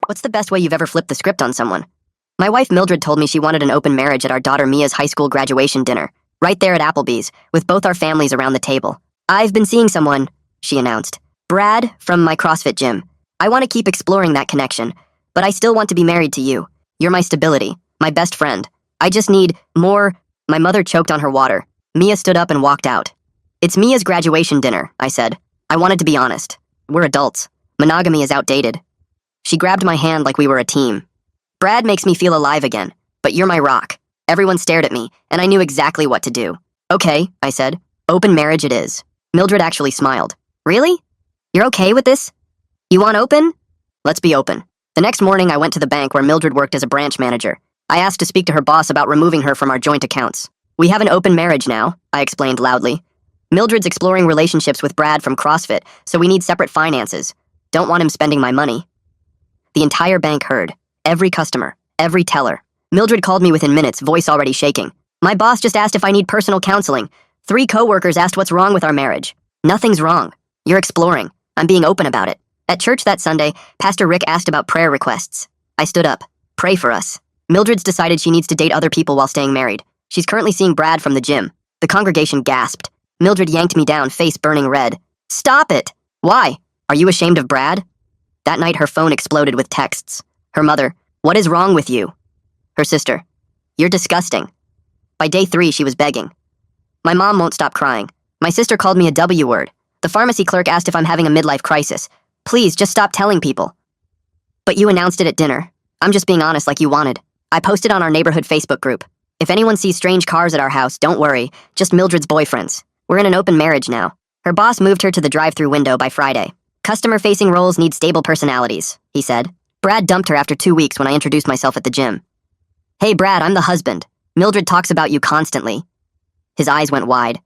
What's the best way you've ever flipped the script on someone? My wife Mildred told me she wanted an open marriage at our daughter Mia's high school graduation dinner, right there at Applebee's, with both our families around the table. I've been seeing someone, she announced. Brad, from my CrossFit gym. I want to keep exploring that connection, but I still want to be married to you. You're my stability, my best friend. I just need more. My mother choked on her water. Mia stood up and walked out. It's Mia's graduation dinner, I said. I wanted to be honest. We're adults. Monogamy is outdated. She grabbed my hand like we were a team. Brad makes me feel alive again, but you're my rock. Everyone stared at me, and I knew exactly what to do. Okay, I said. Open marriage it is. Mildred actually smiled. Really? You're okay with this? You want open? Let's be open. The next morning, I went to the bank where Mildred worked as a branch manager. I asked to speak to her boss about removing her from our joint accounts. We have an open marriage now, I explained loudly. Mildred's exploring relationships with Brad from CrossFit, so we need separate finances. Don't want him spending my money. The entire bank heard. Every customer. Every teller. Mildred called me within minutes, voice already shaking. My boss just asked if I need personal counseling. 3 coworkers asked what's wrong with our marriage. Nothing's wrong. You're exploring. I'm being open about it. At church that Sunday, Pastor Rick asked about prayer requests. I stood up. Pray for us. Mildred's decided she needs to date other people while staying married. She's currently seeing Brad from the gym. The congregation gasped. Mildred yanked me down, face burning red. Stop it! Why? Are you ashamed of Brad? That night her phone exploded with texts. Her mother, what is wrong with you? Her sister, you're disgusting. By day 3, she was begging. My mom won't stop crying. My sister called me a W word. The pharmacy clerk asked if I'm having a midlife crisis. Please, just stop telling people. But you announced it at dinner. I'm just being honest like you wanted. I posted on our neighborhood Facebook group. If anyone sees strange cars at our house, don't worry. Just Mildred's boyfriends. We're in an open marriage now. Her boss moved her to the drive-thru window by Friday. Customer-facing roles need stable personalities, he said. Brad dumped her after 2 weeks when I introduced myself at the gym. Hey, Brad, I'm the husband. Mildred talks about you constantly. His eyes went wide.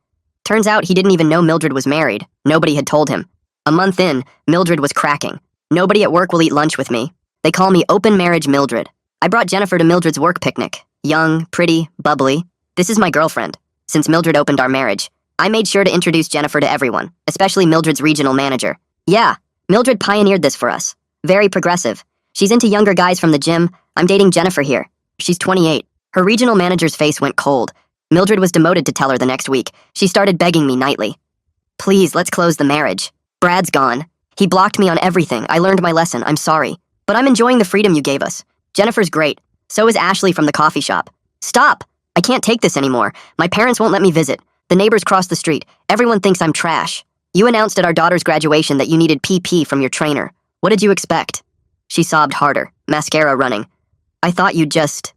Turns out he didn't even know Mildred was married. Nobody had told him. A month in, Mildred was cracking. Nobody at work will eat lunch with me. They call me Open Marriage Mildred. I brought Jennifer to Mildred's work picnic. Young, pretty, bubbly. This is my girlfriend. Since Mildred opened our marriage, I made sure to introduce Jennifer to everyone, especially Mildred's regional manager. Yeah, Mildred pioneered this for us. Very progressive. She's into younger guys from the gym. I'm dating Jennifer here. She's 28. Her regional manager's face went cold. Mildred was demoted to teller the next week. She started begging me nightly. Please, let's close the marriage. Brad's gone. He blocked me on everything. I learned my lesson. I'm sorry. But I'm enjoying the freedom you gave us. Jennifer's great. So is Ashley from the coffee shop. Stop! I can't take this anymore. My parents won't let me visit. The neighbors cross the street. Everyone thinks I'm trash. You announced at our daughter's graduation that you needed PP from your trainer. What did you expect? She sobbed harder, mascara running. I thought you'd just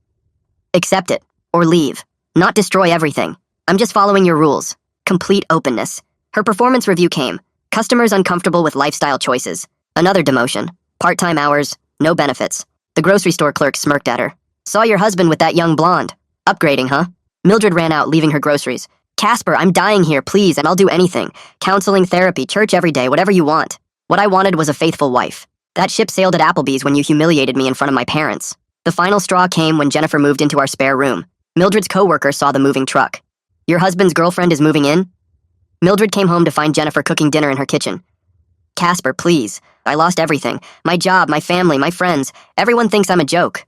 accept it, or leave. Not destroy everything. I'm just following your rules. Complete openness. Her performance review came. Customers uncomfortable with lifestyle choices. Another demotion. Part-time hours, no benefits. The grocery store clerk smirked at her. Saw your husband with that young blonde. Upgrading, huh? Mildred ran out, leaving her groceries. Casper, I'm dying here, please, and I'll do anything. Counseling, therapy, church every day, whatever you want. What I wanted was a faithful wife. That ship sailed at Applebee's when you humiliated me in front of my parents. The final straw came when Jennifer moved into our spare room. Mildred's coworker saw the moving truck. Your husband's girlfriend is moving in? Mildred came home to find Jennifer cooking dinner in her kitchen. Casper, please. I lost everything. My job, my family, my friends. Everyone thinks I'm a joke.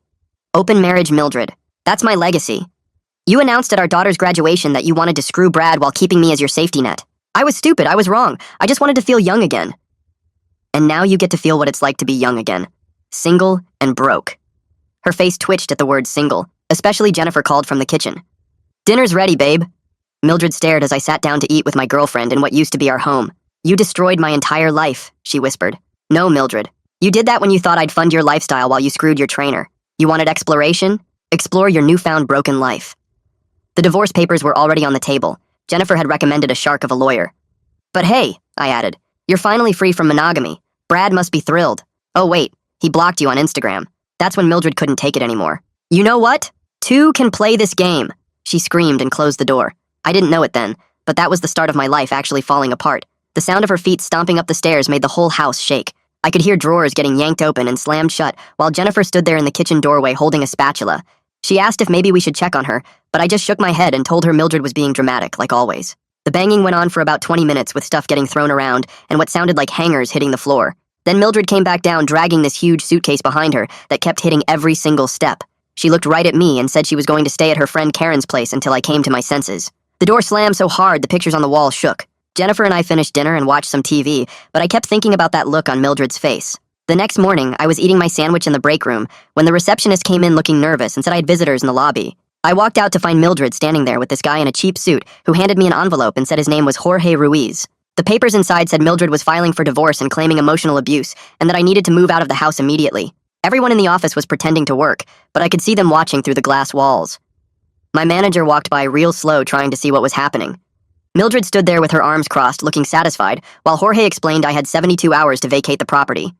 Open marriage, Mildred. That's my legacy. You announced at our daughter's graduation that you wanted to screw Brad while keeping me as your safety net. I was stupid. I was wrong. I just wanted to feel young again. And now you get to feel what it's like to be young again. Single and broke. Her face twitched at the word single, especially Jennifer called from the kitchen. Dinner's ready, babe. Mildred stared as I sat down to eat with my girlfriend in what used to be our home. You destroyed my entire life, she whispered. No, Mildred. You did that when you thought I'd fund your lifestyle while you screwed your trainer. You wanted exploration? Explore your newfound broken life. The divorce papers were already on the table. Jennifer had recommended a shark of a lawyer. But hey, I added, you're finally free from monogamy. Brad must be thrilled. Oh wait, he blocked you on Instagram. That's when Mildred couldn't take it anymore. You know what? 2 can play this game. She screamed and closed the door. I didn't know it then, but that was the start of my life actually falling apart. The sound of her feet stomping up the stairs made the whole house shake. I could hear drawers getting yanked open and slammed shut while Jennifer stood there in the kitchen doorway holding a spatula. She asked if maybe we should check on her, but I just shook my head and told her Mildred was being dramatic, like always. The banging went on for about 20 minutes with stuff getting thrown around and what sounded like hangers hitting the floor. Then Mildred came back down, dragging this huge suitcase behind her that kept hitting every single step. She looked right at me and said she was going to stay at her friend Karen's place until I came to my senses. The door slammed so hard the pictures on the wall shook. Jennifer and I finished dinner and watched some TV, but I kept thinking about that look on Mildred's face. The next morning, I was eating my sandwich in the break room when the receptionist came in looking nervous and said I had visitors in the lobby. I walked out to find Mildred standing there with this guy in a cheap suit who handed me an envelope and said his name was Jorge Ruiz. The papers inside said Mildred was filing for divorce and claiming emotional abuse, and that I needed to move out of the house immediately. Everyone in the office was pretending to work, but I could see them watching through the glass walls. My manager walked by real slow, trying to see what was happening. Mildred stood there with her arms crossed, looking satisfied, while Jorge explained I had 72 hours to vacate the property.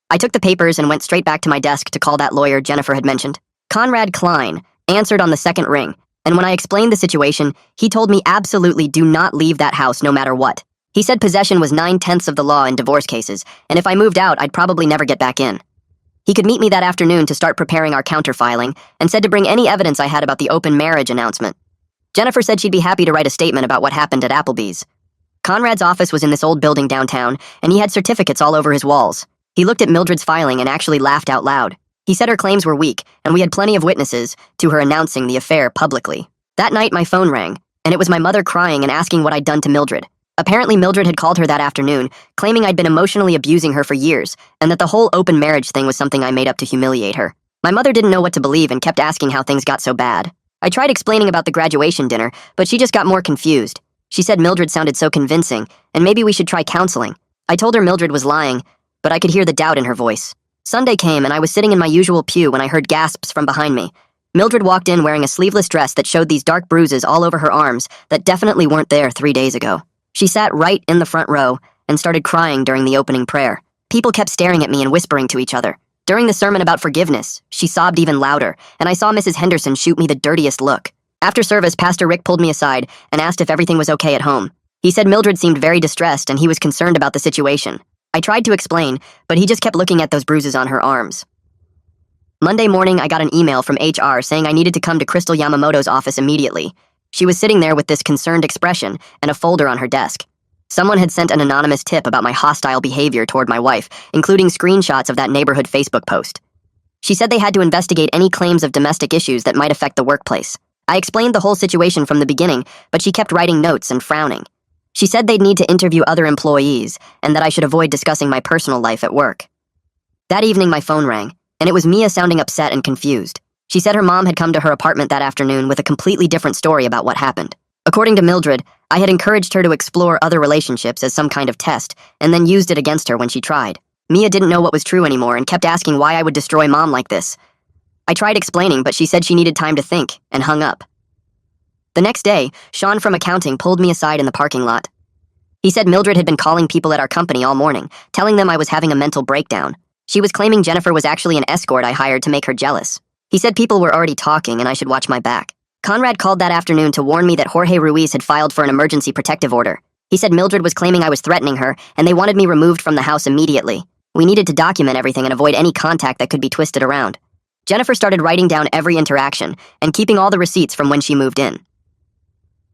I took the papers and went straight back to my desk to call that lawyer Jennifer had mentioned. Conrad Klein answered on the second ring, and when I explained the situation, he told me absolutely do not leave that house no matter what. He said possession was 9/10 of the law in divorce cases, and if I moved out, I'd probably never get back in. He could meet me that afternoon to start preparing our counterfiling, and said to bring any evidence I had about the open marriage announcement. Jennifer said she'd be happy to write a statement about what happened at Applebee's. Conrad's office was in this old building downtown, and he had certificates all over his walls. He looked at Mildred's filing and actually laughed out loud. He said her claims were weak, and we had plenty of witnesses to her announcing the affair publicly. That night, my phone rang, and it was my mother crying and asking what I'd done to Mildred. Apparently, Mildred had called her that afternoon, claiming I'd been emotionally abusing her for years, and that the whole open marriage thing was something I made up to humiliate her. My mother didn't know what to believe and kept asking how things got so bad. I tried explaining about the graduation dinner, but she just got more confused. She said Mildred sounded so convincing, and maybe we should try counseling. I told her Mildred was lying, but I could hear the doubt in her voice. Sunday came, and I was sitting in my usual pew when I heard gasps from behind me. Mildred walked in wearing a sleeveless dress that showed these dark bruises all over her arms that definitely weren't there 3 days ago. She sat right in the front row and started crying during the opening prayer. People kept staring at me and whispering to each other. During the sermon about forgiveness, she sobbed even louder, and I saw Mrs. Henderson shoot me the dirtiest look. After service, Pastor Rick pulled me aside and asked if everything was okay at home. He said Mildred seemed very distressed and he was concerned about the situation. I tried to explain, but he just kept looking at those bruises on her arms. Monday morning, I got an email from HR saying I needed to come to Crystal Yamamoto's office immediately. She was sitting there with this concerned expression and a folder on her desk. Someone had sent an anonymous tip about my hostile behavior toward my wife, including screenshots of that neighborhood Facebook post. She said they had to investigate any claims of domestic issues that might affect the workplace. I explained the whole situation from the beginning, but she kept writing notes and frowning. She said they'd need to interview other employees and that I should avoid discussing my personal life at work. That evening, my phone rang, and it was Mia sounding upset and confused. She said her mom had come to her apartment that afternoon with a completely different story about what happened. According to Mildred, I had encouraged her to explore other relationships as some kind of test, and then used it against her when she tried. Mia didn't know what was true anymore and kept asking why I would destroy Mom like this. I tried explaining, but she said she needed time to think, and hung up. The next day, Sean from accounting pulled me aside in the parking lot. He said Mildred had been calling people at our company all morning, telling them I was having a mental breakdown. She was claiming Jennifer was actually an escort I hired to make her jealous. He said people were already talking and I should watch my back. Conrad called that afternoon to warn me that Jorge Ruiz had filed for an emergency protective order. He said Mildred was claiming I was threatening her, and they wanted me removed from the house immediately. We needed to document everything and avoid any contact that could be twisted around. Jennifer started writing down every interaction and keeping all the receipts from when she moved in.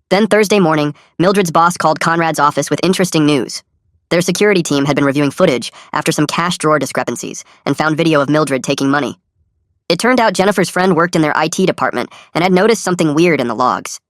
Then Thursday morning, Mildred's boss called Conrad's office with interesting news. Their security team had been reviewing footage after some cash drawer discrepancies and found video of Mildred taking money. It turned out Jennifer's friend worked in their IT department and had noticed something weird in the logs.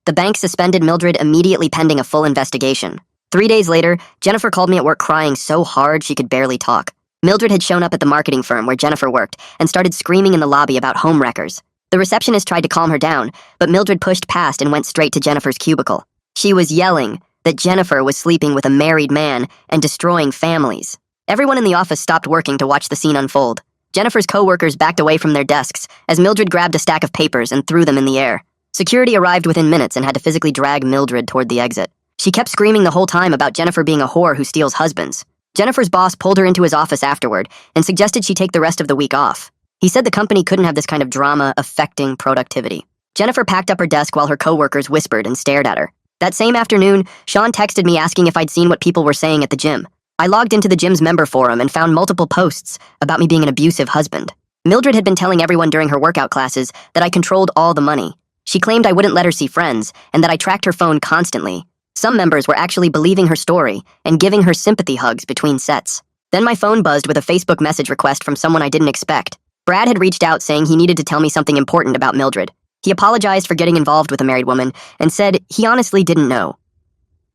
The bank suspended Mildred immediately pending a full investigation. 3 days later, Jennifer called me at work crying so hard she could barely talk. Mildred had shown up at the marketing firm where Jennifer worked and started screaming in the lobby about home wreckers. The receptionist tried to calm her down, but Mildred pushed past and went straight to Jennifer's cubicle. She was yelling that Jennifer was sleeping with a married man and destroying families. Everyone in the office stopped working to watch the scene unfold. Jennifer's co-workers backed away from their desks as Mildred grabbed a stack of papers and threw them in the air. Security arrived within minutes and had to physically drag Mildred toward the exit. She kept screaming the whole time about Jennifer being a whore who steals husbands. Jennifer's boss pulled her into his office afterward and suggested she take the rest of the week off. He said the company couldn't have this kind of drama affecting productivity. Jennifer packed up her desk while her co-workers whispered and stared at her. That same afternoon, Sean texted me asking if I'd seen what people were saying at the gym. I logged into the gym's member forum and found multiple posts about me being an abusive husband. Mildred had been telling everyone during her workout classes that I controlled all the money. She claimed I wouldn't let her see friends and that I tracked her phone constantly. Some members were actually believing her story and giving her sympathy hugs between sets. Then my phone buzzed with a Facebook message request from someone I didn't expect. Brad had reached out saying he needed to tell me something important about Mildred. He apologized for getting involved with a married woman and said he honestly didn't know.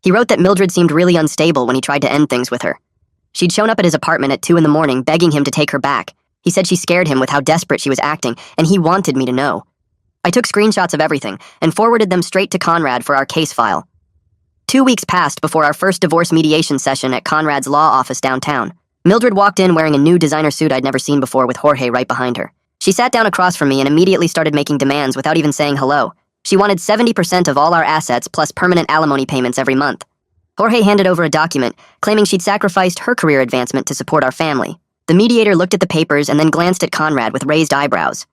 He wrote that Mildred seemed really unstable when he tried to end things with her. She'd shown up at his apartment at 2 a.m, begging him to take her back. He said she scared him with how desperate she was acting, and he wanted me to know. I took screenshots of everything and forwarded them straight to Conrad for our case file. 2 weeks passed before our first divorce mediation session at Conrad's law office downtown. Mildred walked in wearing a new designer suit I'd never seen before with Jorge right behind her. She sat down across from me and immediately started making demands without even saying hello. She wanted 70% of all our assets plus permanent alimony payments every month. Jorge handed over a document, claiming she'd sacrificed her career advancement to support our family. The mediator looked at the papers and then glanced at Conrad with raised eyebrows.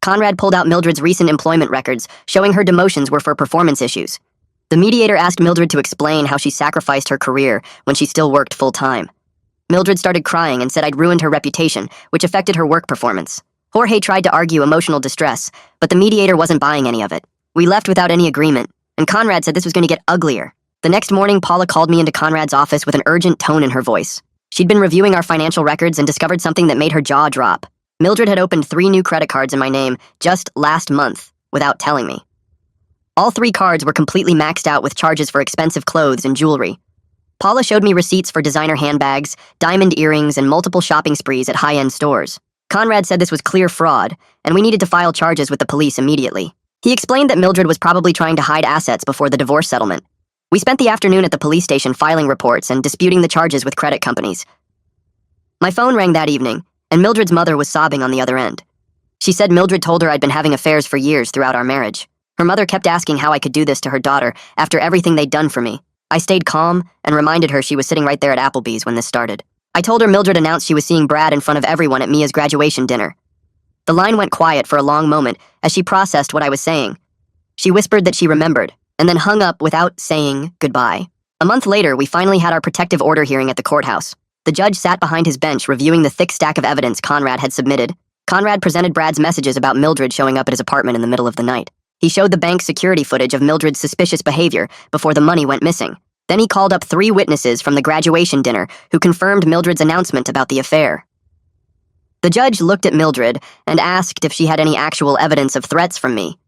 Conrad pulled out Mildred's recent employment records, showing her demotions were for performance issues. The mediator asked Mildred to explain how she sacrificed her career when she still worked full-time. Mildred started crying and said I'd ruined her reputation, which affected her work performance. Jorge tried to argue emotional distress, but the mediator wasn't buying any of it. We left without any agreement, and Conrad said this was going to get uglier. The next morning, Paula called me into Conrad's office with an urgent tone in her voice. She'd been reviewing our financial records and discovered something that made her jaw drop. Mildred had opened 3 new credit cards in my name just last month, without telling me. All 3 cards were completely maxed out with charges for expensive clothes and jewelry. Paula showed me receipts for designer handbags, diamond earrings, and multiple shopping sprees at high-end stores. Conrad said this was clear fraud, and we needed to file charges with the police immediately. He explained that Mildred was probably trying to hide assets before the divorce settlement. We spent the afternoon at the police station filing reports and disputing the charges with credit companies. My phone rang that evening, and Mildred's mother was sobbing on the other end. She said Mildred told her I'd been having affairs for years throughout our marriage. Her mother kept asking how I could do this to her daughter after everything they'd done for me. I stayed calm and reminded her she was sitting right there at Applebee's when this started. I told her Mildred announced she was seeing Brad in front of everyone at Mia's graduation dinner. The line went quiet for a long moment as she processed what I was saying. She whispered that she remembered, and then hung up without saying goodbye. A month later, we finally had our protective order hearing at the courthouse. The judge sat behind his bench reviewing the thick stack of evidence Conrad had submitted. Conrad presented Brad's messages about Mildred showing up at his apartment in the middle of the night. He showed the bank's security footage of Mildred's suspicious behavior before the money went missing. Then he called up 3 witnesses from the graduation dinner who confirmed Mildred's announcement about the affair. The judge looked at Mildred and asked if she had any actual evidence of threats from me.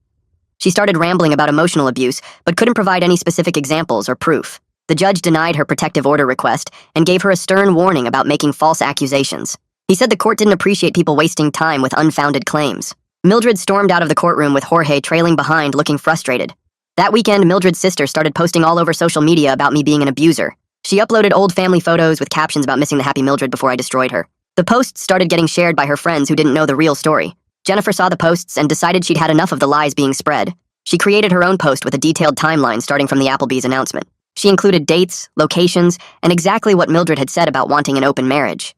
She started rambling about emotional abuse, but couldn't provide any specific examples or proof. The judge denied her protective order request and gave her a stern warning about making false accusations. He said the court didn't appreciate people wasting time with unfounded claims. Mildred stormed out of the courtroom with Jorge trailing behind, looking frustrated. That weekend, Mildred's sister started posting all over social media about me being an abuser. She uploaded old family photos with captions about missing the happy Mildred before I destroyed her. The posts started getting shared by her friends who didn't know the real story. Jennifer saw the posts and decided she'd had enough of the lies being spread. She created her own post with a detailed timeline starting from the Applebee's announcement. She included dates, locations, and exactly what Mildred had said about wanting an open marriage.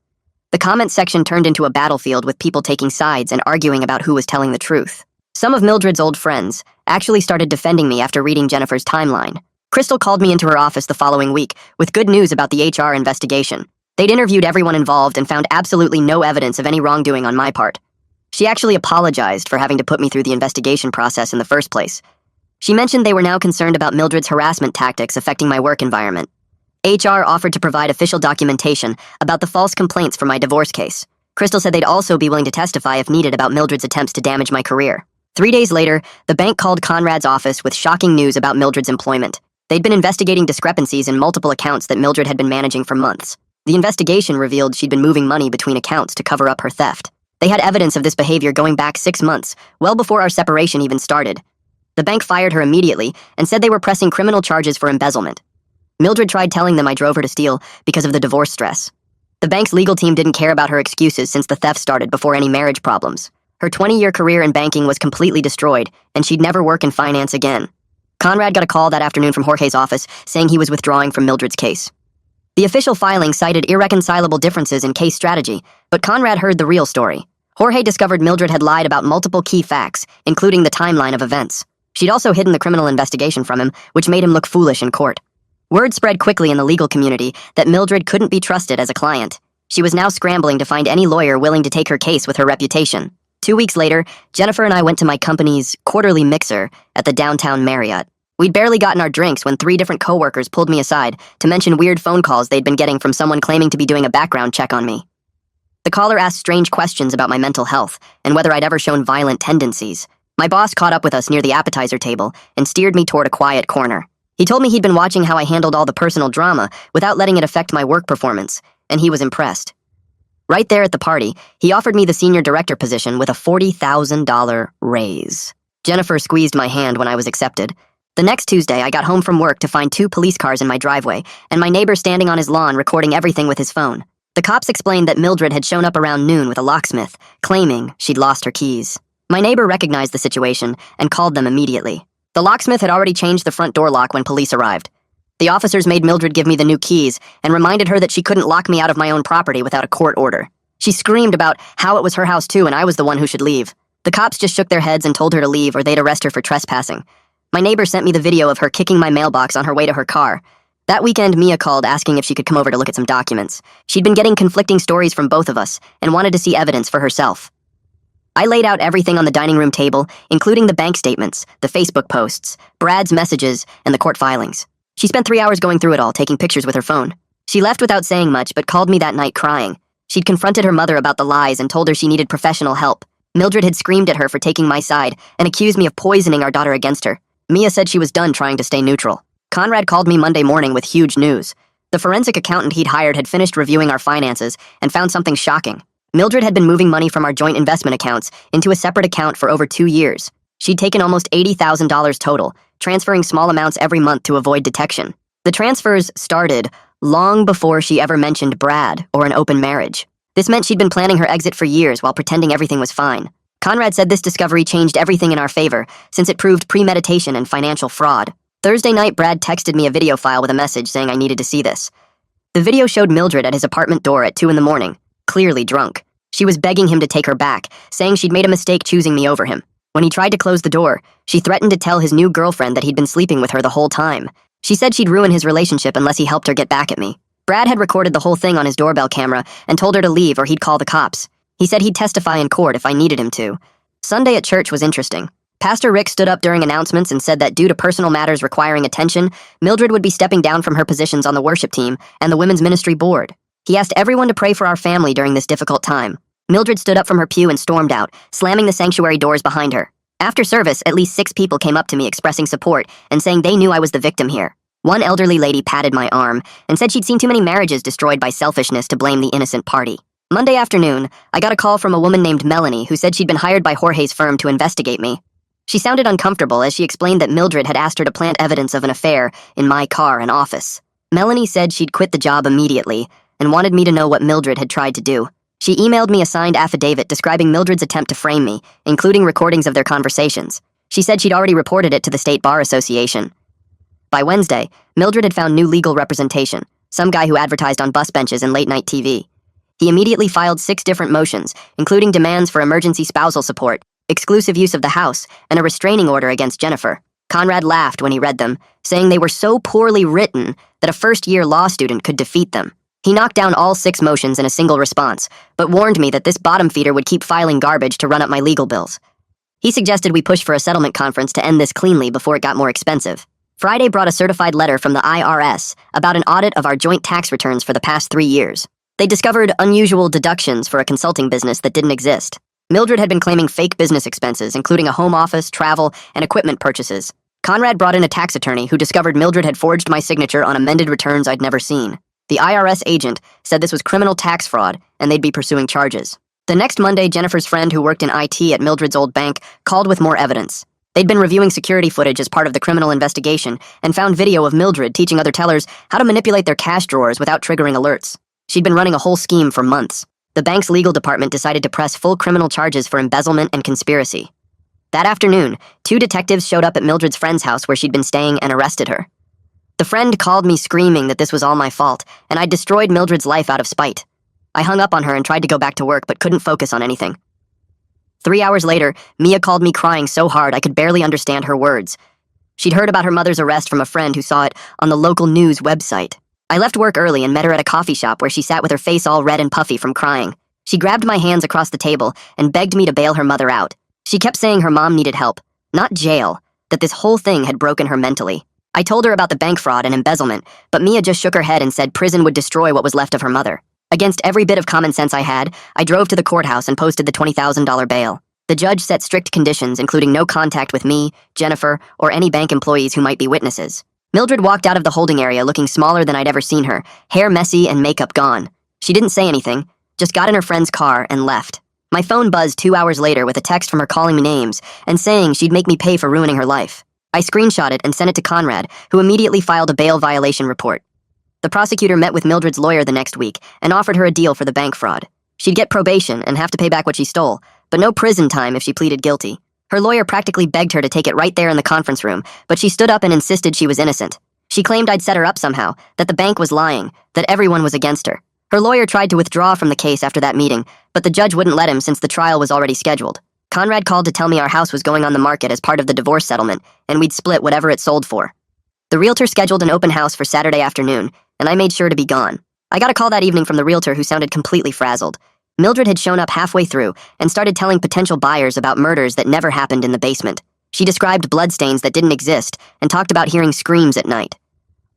The comment section turned into a battlefield with people taking sides and arguing about who was telling the truth. Some of Mildred's old friends actually started defending me after reading Jennifer's timeline. Crystal called me into her office the following week with good news about the HR investigation. They'd interviewed everyone involved and found absolutely no evidence of any wrongdoing on my part. She actually apologized for having to put me through the investigation process in the first place. She mentioned they were now concerned about Mildred's harassment tactics affecting my work environment. HR offered to provide official documentation about the false complaints for my divorce case. Crystal said they'd also be willing to testify if needed about Mildred's attempts to damage my career. 3 days later, the bank called Conrad's office with shocking news about Mildred's employment. They'd been investigating discrepancies in multiple accounts that Mildred had been managing for months. The investigation revealed she'd been moving money between accounts to cover up her theft. They had evidence of this behavior going back 6 months, well before our separation even started. The bank fired her immediately and said they were pressing criminal charges for embezzlement. Mildred tried telling them I drove her to steal because of the divorce stress. The bank's legal team didn't care about her excuses since the theft started before any marriage problems. Her 20-year career in banking was completely destroyed, and she'd never work in finance again. Conrad got a call that afternoon from Jorge's office saying he was withdrawing from Mildred's case. The official filing cited irreconcilable differences in case strategy, but Conrad heard the real story. Jorge discovered Mildred had lied about multiple key facts, including the timeline of events. She'd also hidden the criminal investigation from him, which made him look foolish in court. Word spread quickly in the legal community that Mildred couldn't be trusted as a client. She was now scrambling to find any lawyer willing to take her case with her reputation. 2 weeks later, Jennifer and I went to my company's quarterly mixer at the downtown Marriott. We'd barely gotten our drinks when 3 different coworkers pulled me aside to mention weird phone calls they'd been getting from someone claiming to be doing a background check on me. The caller asked strange questions about my mental health and whether I'd ever shown violent tendencies. My boss caught up with us near the appetizer table and steered me toward a quiet corner. He told me he'd been watching how I handled all the personal drama without letting it affect my work performance, and he was impressed. Right there at the party, he offered me the senior director position with a $40,000 raise. Jennifer squeezed my hand when I was accepted. The next Tuesday, I got home from work to find 2 police cars in my driveway and my neighbor standing on his lawn recording everything with his phone. The cops explained that Mildred had shown up around noon with a locksmith, claiming she'd lost her keys. My neighbor recognized the situation and called them immediately. The locksmith had already changed the front door lock when police arrived. The officers made Mildred give me the new keys and reminded her that she couldn't lock me out of my own property without a court order. She screamed about how it was her house too and I was the one who should leave. The cops just shook their heads and told her to leave or they'd arrest her for trespassing. My neighbor sent me the video of her kicking my mailbox on her way to her car. That weekend, Mia called asking if she could come over to look at some documents. She'd been getting conflicting stories from both of us and wanted to see evidence for herself. I laid out everything on the dining room table, including the bank statements, the Facebook posts, Brad's messages, and the court filings. She spent 3 hours going through it all, taking pictures with her phone. She left without saying much, but called me that night crying. She'd confronted her mother about the lies and told her she needed professional help. Mildred had screamed at her for taking my side and accused me of poisoning our daughter against her. Mia said she was done trying to stay neutral. Conrad called me Monday morning with huge news. The forensic accountant he'd hired had finished reviewing our finances and found something shocking. Mildred had been moving money from our joint investment accounts into a separate account for over 2 years. She'd taken almost $80,000 total, transferring small amounts every month to avoid detection. The transfers started long before she ever mentioned Brad or an open marriage. This meant she'd been planning her exit for years while pretending everything was fine. Conrad said this discovery changed everything in our favor, since it proved premeditation and financial fraud. Thursday night, Brad texted me a video file with a message saying I needed to see this. The video showed Mildred at his apartment door at 2 a.m, clearly drunk. She was begging him to take her back, saying she'd made a mistake choosing me over him. When he tried to close the door, she threatened to tell his new girlfriend that he'd been sleeping with her the whole time. She said she'd ruin his relationship unless he helped her get back at me. Brad had recorded the whole thing on his doorbell camera and told her to leave or he'd call the cops. He said he'd testify in court if I needed him to. Sunday at church was interesting. Pastor Rick stood up during announcements and said that due to personal matters requiring attention, Mildred would be stepping down from her positions on the worship team and the women's ministry board. He asked everyone to pray for our family during this difficult time. Mildred stood up from her pew and stormed out, slamming the sanctuary doors behind her. After service, at least 6 people came up to me expressing support and saying they knew I was the victim here. One elderly lady patted my arm and said she'd seen too many marriages destroyed by selfishness to blame the innocent party. Monday afternoon, I got a call from a woman named Melanie who said she'd been hired by Jorge's firm to investigate me. She sounded uncomfortable as she explained that Mildred had asked her to plant evidence of an affair in my car and office. Melanie said she'd quit the job immediately and wanted me to know what Mildred had tried to do. She emailed me a signed affidavit describing Mildred's attempt to frame me, including recordings of their conversations. She said she'd already reported it to the State Bar Association. By Wednesday, Mildred had found new legal representation, some guy who advertised on bus benches and late-night TV. He immediately filed 6 different motions, including demands for emergency spousal support, exclusive use of the house, and a restraining order against Jennifer. Conrad laughed when he read them, saying they were so poorly written that a first-year law student could defeat them. He knocked down all 6 motions in a single response, but warned me that this bottom feeder would keep filing garbage to run up my legal bills. He suggested we push for a settlement conference to end this cleanly before it got more expensive. Friday brought a certified letter from the IRS about an audit of our joint tax returns for the past 3 years. They discovered unusual deductions for a consulting business that didn't exist. Mildred had been claiming fake business expenses, including a home office, travel, and equipment purchases. Conrad brought in a tax attorney who discovered Mildred had forged my signature on amended returns I'd never seen. The IRS agent said this was criminal tax fraud, and they'd be pursuing charges. The next Monday, Jennifer's friend who worked in IT at Mildred's old bank called with more evidence. They'd been reviewing security footage as part of the criminal investigation and found video of Mildred teaching other tellers how to manipulate their cash drawers without triggering alerts. She'd been running a whole scheme for months. The bank's legal department decided to press full criminal charges for embezzlement and conspiracy. That afternoon, 2 detectives showed up at Mildred's friend's house where she'd been staying and arrested her. The friend called me screaming that this was all my fault, and I'd destroyed Mildred's life out of spite. I hung up on her and tried to go back to work, but couldn't focus on anything. 3 hours later, Mia called me crying so hard I could barely understand her words. She'd heard about her mother's arrest from a friend who saw it on the local news website. I left work early and met her at a coffee shop where she sat with her face all red and puffy from crying. She grabbed my hands across the table and begged me to bail her mother out. She kept saying her mom needed help, not jail, that this whole thing had broken her mentally. I told her about the bank fraud and embezzlement, but Mia just shook her head and said prison would destroy what was left of her mother. Against every bit of common sense I had, I drove to the courthouse and posted the $20,000 bail. The judge set strict conditions, including no contact with me, Jennifer, or any bank employees who might be witnesses. Mildred walked out of the holding area looking smaller than I'd ever seen her, hair messy and makeup gone. She didn't say anything, just got in her friend's car and left. My phone buzzed 2 hours later with a text from her calling me names and saying she'd make me pay for ruining her life. I screenshot it and sent it to Conrad, who immediately filed a bail violation report. The prosecutor met with Mildred's lawyer the next week and offered her a deal for the bank fraud. She'd get probation and have to pay back what she stole, but no prison time if she pleaded guilty. Her lawyer practically begged her to take it right there in the conference room, but she stood up and insisted she was innocent. She claimed I'd set her up somehow, that the bank was lying, that everyone was against her. Her lawyer tried to withdraw from the case after that meeting, but the judge wouldn't let him since the trial was already scheduled. Conrad called to tell me our house was going on the market as part of the divorce settlement, and we'd split whatever it sold for. The realtor scheduled an open house for Saturday afternoon, and I made sure to be gone. I got a call that evening from the realtor who sounded completely frazzled. Mildred had shown up halfway through and started telling potential buyers about murders that never happened in the basement. She described bloodstains that didn't exist and talked about hearing screams at night.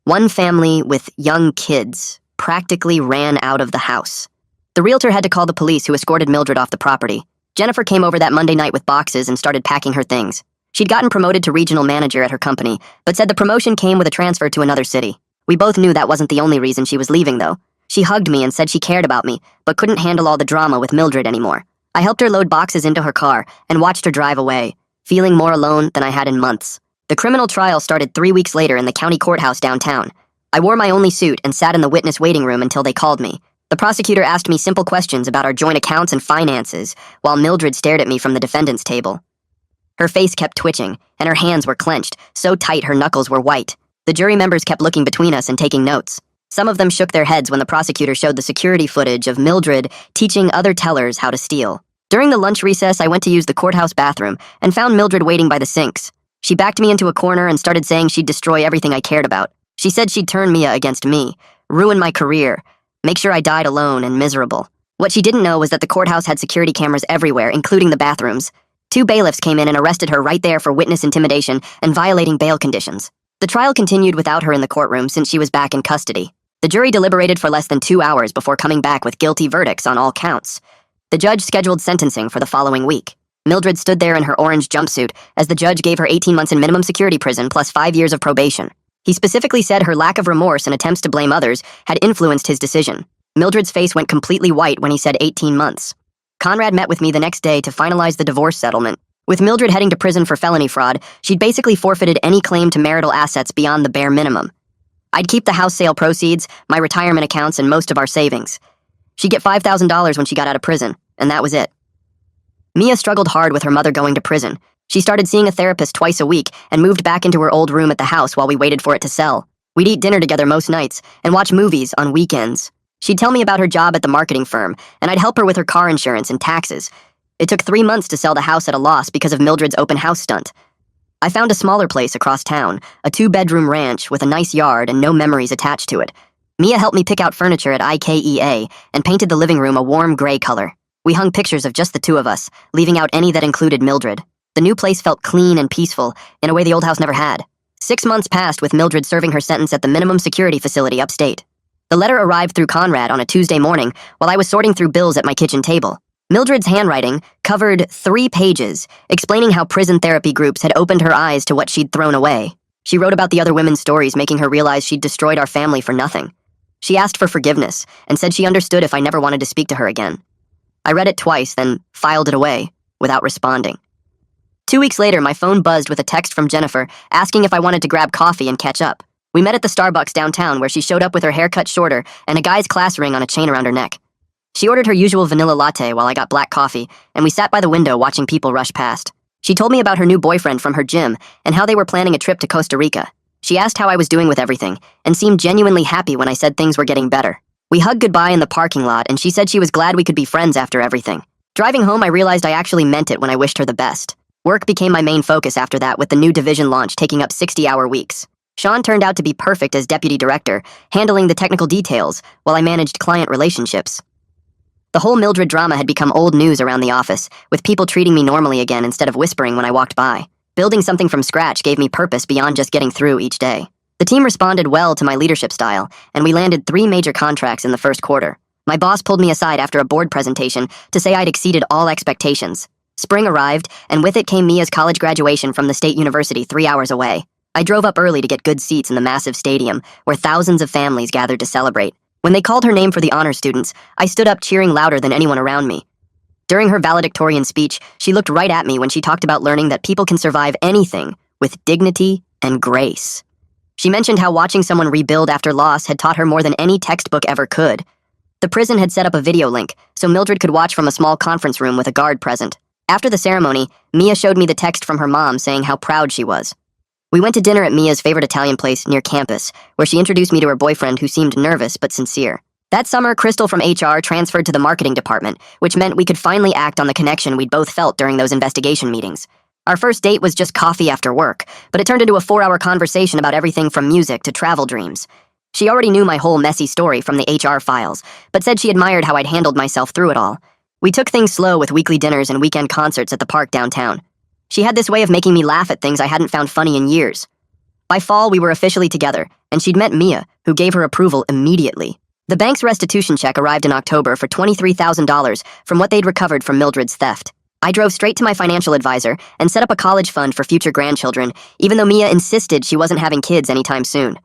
One family with young kids practically ran out of the house. The realtor had to call the police, who escorted Mildred off the property. Jennifer came over that Monday night with boxes and started packing her things. She'd gotten promoted to regional manager at her company, but said the promotion came with a transfer to another city. We both knew that wasn't the only reason she was leaving, though. She hugged me and said she cared about me, but couldn't handle all the drama with Mildred anymore. I helped her load boxes into her car and watched her drive away, feeling more alone than I had in months. The criminal trial started 3 weeks later in the county courthouse downtown. I wore my only suit and sat in the witness waiting room until they called me. The prosecutor asked me simple questions about our joint accounts and finances, while Mildred stared at me from the defendant's table. Her face kept twitching, and her hands were clenched, so tight her knuckles were white. The jury members kept looking between us and taking notes. Some of them shook their heads when the prosecutor showed the security footage of Mildred teaching other tellers how to steal. During the lunch recess, I went to use the courthouse bathroom and found Mildred waiting by the sinks. She backed me into a corner and started saying she'd destroy everything I cared about. She said she'd turn Mia against me, ruin my career, make sure I died alone and miserable. What she didn't know was that the courthouse had security cameras everywhere, including the bathrooms. 2 bailiffs came in and arrested her right there for witness intimidation and violating bail conditions. The trial continued without her in the courtroom since she was back in custody. The jury deliberated for less than 2 hours before coming back with guilty verdicts on all counts. The judge scheduled sentencing for the following week. Mildred stood there in her orange jumpsuit as the judge gave her 18 months in minimum security prison plus 5 years of probation. He specifically said her lack of remorse and attempts to blame others had influenced his decision. Mildred's face went completely white when he said 18 months. Conrad met with me the next day to finalize the divorce settlement. With Mildred heading to prison for felony fraud, she'd basically forfeited any claim to marital assets beyond the bare minimum. I'd keep the house sale proceeds, my retirement accounts, and most of our savings. She'd get $5,000 when she got out of prison, and that was it. Mia struggled hard with her mother going to prison. She started seeing a therapist twice a week and moved back into her old room at the house while we waited for it to sell. We'd eat dinner together most nights and watch movies on weekends. She'd tell me about her job at the marketing firm, and I'd help her with her car insurance and taxes. It took 3 months to sell the house at a loss because of Mildred's open house stunt. I found a smaller place across town, a 2-bedroom ranch with a nice yard and no memories attached to it. Mia helped me pick out furniture at IKEA and painted the living room a warm gray color. We hung pictures of just the 2 of us, leaving out any that included Mildred. The new place felt clean and peaceful, in a way the old house never had. 6 months passed with Mildred serving her sentence at the minimum security facility upstate. The letter arrived through Conrad on a Tuesday morning while I was sorting through bills at my kitchen table. Mildred's handwriting covered 3 pages, explaining how prison therapy groups had opened her eyes to what she'd thrown away. She wrote about the other women's stories, making her realize she'd destroyed our family for nothing. She asked for forgiveness and said she understood if I never wanted to speak to her again. I read it twice, then filed it away, without responding. 2 weeks later, my phone buzzed with a text from Jennifer asking if I wanted to grab coffee and catch up. We met at the Starbucks downtown, where she showed up with her hair cut shorter and a guy's class ring on a chain around her neck. She ordered her usual vanilla latte while I got black coffee, and we sat by the window watching people rush past. She told me about her new boyfriend from her gym and how they were planning a trip to Costa Rica. She asked how I was doing with everything and seemed genuinely happy when I said things were getting better. We hugged goodbye in the parking lot, and she said she was glad we could be friends after everything. Driving home, I realized I actually meant it when I wished her the best. Work became my main focus after that, with the new division launch taking up 60-hour weeks. Sean turned out to be perfect as deputy director, handling the technical details while I managed client relationships. The whole Mildred drama had become old news around the office, with people treating me normally again instead of whispering when I walked by. Building something from scratch gave me purpose beyond just getting through each day. The team responded well to my leadership style, and we landed 3 major contracts in the first quarter. My boss pulled me aside after a board presentation to say I'd exceeded all expectations. Spring arrived, and with it came Mia's college graduation from the state university 3 hours away. I drove up early to get good seats in the massive stadium, where thousands of families gathered to celebrate. When they called her name for the honor students, I stood up cheering louder than anyone around me. During her valedictorian speech, she looked right at me when she talked about learning that people can survive anything with dignity and grace. She mentioned how watching someone rebuild after loss had taught her more than any textbook ever could. The prison had set up a video link, so Mildred could watch from a small conference room with a guard present. After the ceremony, Mia showed me the text from her mom saying how proud she was. We went to dinner at Mia's favorite Italian place near campus, where she introduced me to her boyfriend who seemed nervous but sincere. That summer, Crystal from HR transferred to the marketing department, which meant we could finally act on the connection we'd both felt during those investigation meetings. Our first date was just coffee after work, but it turned into a 4-hour conversation about everything from music to travel dreams. She already knew my whole messy story from the HR files, but said she admired how I'd handled myself through it all. We took things slow with weekly dinners and weekend concerts at the park downtown. She had this way of making me laugh at things I hadn't found funny in years. By fall, we were officially together, and she'd met Mia, who gave her approval immediately. The bank's restitution check arrived in October for $23,000 from what they'd recovered from Mildred's theft. I drove straight to my financial advisor and set up a college fund for future grandchildren, even though Mia insisted she wasn't having kids anytime soon.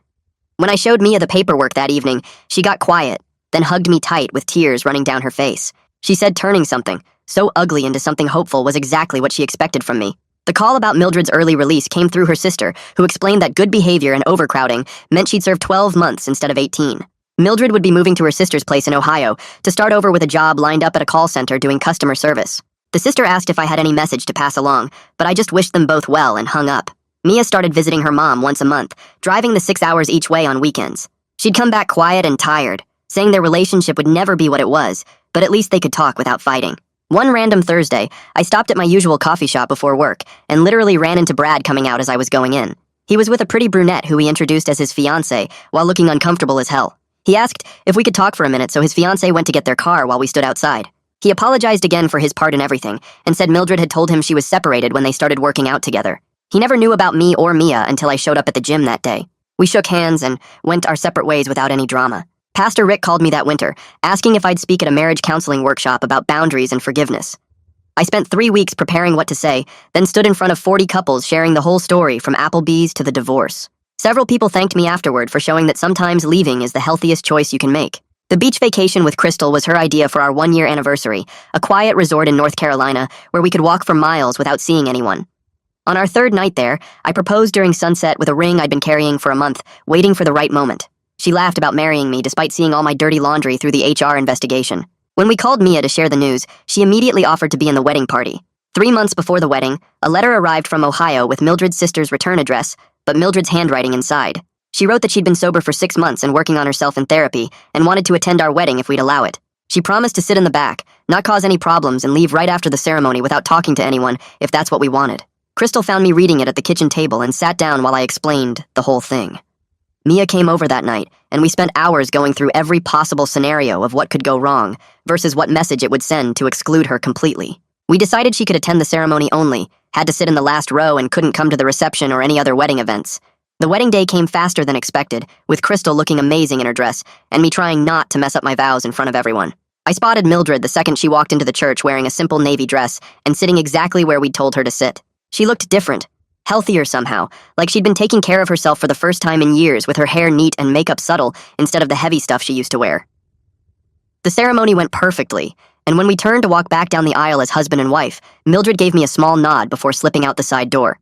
When I showed Mia the paperwork that evening, she got quiet, then hugged me tight with tears running down her face. She said turning something so ugly into something hopeful was exactly what she expected from me. The call about Mildred's early release came through her sister, who explained that good behavior and overcrowding meant she'd serve 12 months instead of 18. Mildred would be moving to her sister's place in Ohio to start over with a job lined up at a call center doing customer service. The sister asked if I had any message to pass along, but I just wished them both well and hung up. Mia started visiting her mom once a month, driving the 6 hours each way on weekends. She'd come back quiet and tired, saying their relationship would never be what it was, but at least they could talk without fighting. One random Thursday, I stopped at my usual coffee shop before work and literally ran into Brad coming out as I was going in. He was with a pretty brunette who he introduced as his fiancée while looking uncomfortable as hell. He asked if we could talk for a minute, so his fiancée went to get their car while we stood outside. He apologized again for his part in everything and said Mildred had told him she was separated when they started working out together. He never knew about me or Mia until I showed up at the gym that day. We shook hands and went our separate ways without any drama. Pastor Rick called me that winter, asking if I'd speak at a marriage counseling workshop about boundaries and forgiveness. I spent 3 weeks preparing what to say, then stood in front of 40 couples sharing the whole story from Applebee's to the divorce. Several people thanked me afterward for showing that sometimes leaving is the healthiest choice you can make. The beach vacation with Crystal was her idea for our 1-year anniversary, a quiet resort in North Carolina where we could walk for miles without seeing anyone. On our 3rd night there, I proposed during sunset with a ring I'd been carrying for a month, waiting for the right moment. She laughed about marrying me despite seeing all my dirty laundry through the HR investigation. When we called Mia to share the news, she immediately offered to be in the wedding party. 3 months before the wedding, a letter arrived from Ohio with Mildred's sister's return address, but Mildred's handwriting inside. She wrote that she'd been sober for 6 months and working on herself in therapy and wanted to attend our wedding if we'd allow it. She promised to sit in the back, not cause any problems, and leave right after the ceremony without talking to anyone if that's what we wanted. Crystal found me reading it at the kitchen table and sat down while I explained the whole thing. Mia came over that night, and we spent hours going through every possible scenario of what could go wrong versus what message it would send to exclude her completely. We decided she could attend the ceremony only, had to sit in the last row, and couldn't come to the reception or any other wedding events. The wedding day came faster than expected, with Crystal looking amazing in her dress, and me trying not to mess up my vows in front of everyone. I spotted Mildred the second she walked into the church wearing a simple navy dress and sitting exactly where we'd told her to sit. She looked different, healthier somehow, like she'd been taking care of herself for the first time in years with her hair neat and makeup subtle instead of the heavy stuff she used to wear. The ceremony went perfectly, and when we turned to walk back down the aisle as husband and wife, Mildred gave me a small nod before slipping out the side door.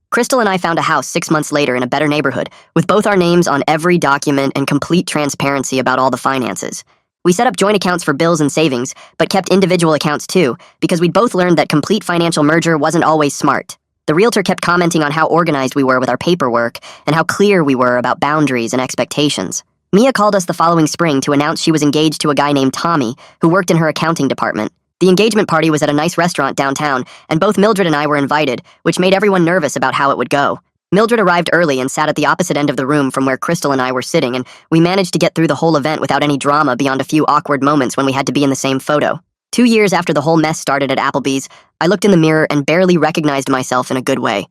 Crystal and I found a house 6 months later in a better neighborhood, with both our names on every document and complete transparency about all the finances. We set up joint accounts for bills and savings, but kept individual accounts too, because we'd both learned that complete financial merger wasn't always smart. The realtor kept commenting on how organized we were with our paperwork and how clear we were about boundaries and expectations. Mia called us the following spring to announce she was engaged to a guy named Tommy, who worked in her accounting department. The engagement party was at a nice restaurant downtown, and both Mildred and I were invited, which made everyone nervous about how it would go. Mildred arrived early and sat at the opposite end of the room from where Crystal and I were sitting, and we managed to get through the whole event without any drama beyond a few awkward moments when we had to be in the same photo. 2 years after the whole mess started at Applebee's, I looked in the mirror and barely recognized myself in a good way.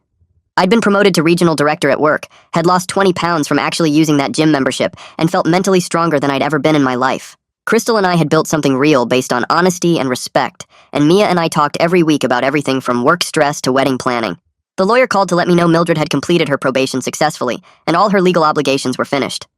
I'd been promoted to regional director at work, had lost 20 pounds from actually using that gym membership, and felt mentally stronger than I'd ever been in my life. Crystal and I had built something real based on honesty and respect, and Mia and I talked every week about everything from work stress to wedding planning. The lawyer called to let me know Mildred had completed her probation successfully, and all her legal obligations were finished.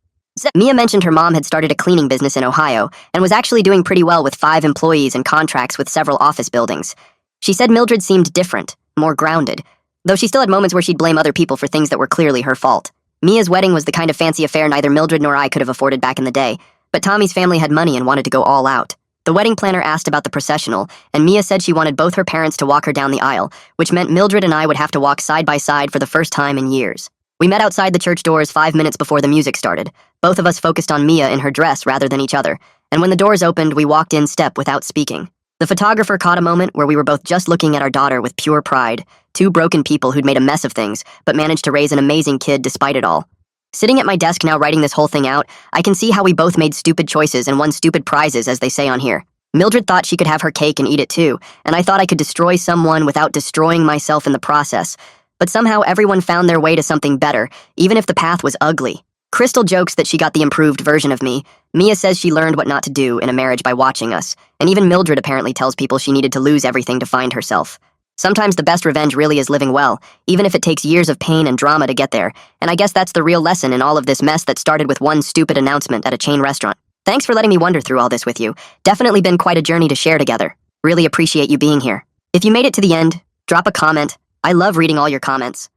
Mia mentioned her mom had started a cleaning business in Ohio, and was actually doing pretty well with 5 employees and contracts with several office buildings. She said Mildred seemed different, more grounded, though she still had moments where she'd blame other people for things that were clearly her fault. Mia's wedding was the kind of fancy affair neither Mildred nor I could have afforded back in the day, but Tommy's family had money and wanted to go all out. The wedding planner asked about the processional, and Mia said she wanted both her parents to walk her down the aisle, which meant Mildred and I would have to walk side by side for the first time in years. We met outside the church doors 5 minutes before the music started, both of us focused on Mia in her dress rather than each other, and when the doors opened, we walked in step without speaking. The photographer caught a moment where we were both just looking at our daughter with pure pride, 2 broken people who'd made a mess of things, but managed to raise an amazing kid despite it all. Sitting at my desk now writing this whole thing out, I can see how we both made stupid choices and won stupid prizes, as they say on here. Mildred thought she could have her cake and eat it too, and I thought I could destroy someone without destroying myself in the process. But somehow everyone found their way to something better, even if the path was ugly. Crystal jokes that she got the improved version of me. Mia says she learned what not to do in a marriage by watching us, and even Mildred apparently tells people she needed to lose everything to find herself. Sometimes the best revenge really is living well, even if it takes years of pain and drama to get there, and I guess that's the real lesson in all of this mess that started with one stupid announcement at a chain restaurant. Thanks for letting me wonder through all this with you. Definitely been quite a journey to share together. Really appreciate you being here. If you made it to the end, drop a comment. I love reading all your comments.